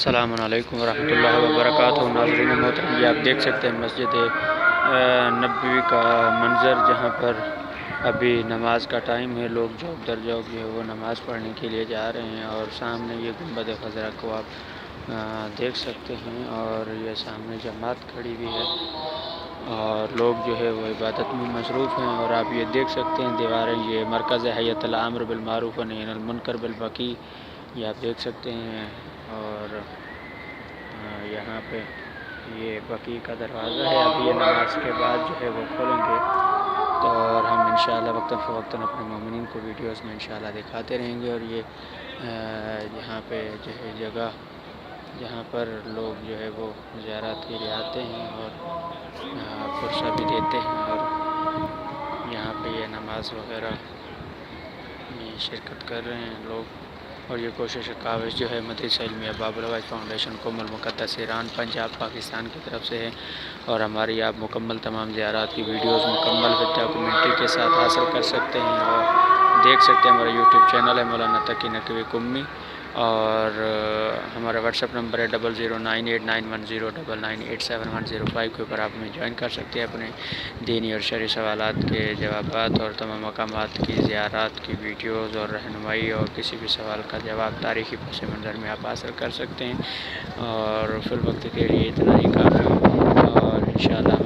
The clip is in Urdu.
السلام علیکم ورحمۃ اللہ وبرکاتہ۔ ناظرین محترم، یہ آپ دیکھ سکتے ہیں مسجد نبوی کا منظر، جہاں پر ابھی نماز کا ٹائم ہے۔ لوگ جوک در جوک جو ہے وہ نماز پڑھنے کے لیے جا رہے ہیں، اور سامنے یہ گنبد خضرا کو آپ دیکھ سکتے ہیں، اور یہ سامنے جماعت کھڑی ہوئی ہے اور لوگ جو ہے وہ عبادت میں مصروف ہیں۔ اور آپ یہ دیکھ سکتے ہیں دیواریں، یہ مرکز حیۃ الامر بالمعروف و نہی عن المنکر بالبقی، یہ آپ دیکھ سکتے ہیں۔ اور یہاں پہ یہ بقی کا دروازہ ہے، ابھی یہ نماز کے بعد جو ہے وہ کھولیں گے، اور ہم انشاءاللہ وقتاً فوقتاً اپنے مومنین کو ویڈیوز میں انشاءاللہ دکھاتے رہیں گے۔ اور یہ یہاں پہ جو ہے جگہ جہاں پر لوگ جو ہے وہ زیارت کے لیے آتے ہیں اور فرصہ بھی دیتے ہیں، اور یہاں پہ یہ نماز وغیرہ میں شرکت کر رہے ہیں لوگ۔ اور یہ کوشش کاوش جو ہے مدرسہ علمیہ babul فاؤنڈیشن قم المقدس ایران پنجاب پاکستان کی طرف سے ہے، اور ہماری آپ مکمل تمام زیارات کی ویڈیوز مکمل ڈاکومنٹری کے ساتھ حاصل کر سکتے ہیں، اور دیکھ سکتے ہیں۔ ہمارا یوٹیوب چینل ہے مولانا تقی نقوی قمی، اور ہمارا واٹس ایپ نمبر ہے 00989109987105 کے اوپر آپ ہمیں جوائن کر سکتے ہیں۔ اپنے دینی اور شرعی سوالات کے جوابات اور تمام مقامات کی زیارات کی ویڈیوز اور رہنمائی، اور کسی بھی سوال کا جواب تاریخی پس منظر میں آپ حاصل کر سکتے ہیں۔ اور فی الوقت کے لیے اتنا ہی کافی، اور انشاءاللہ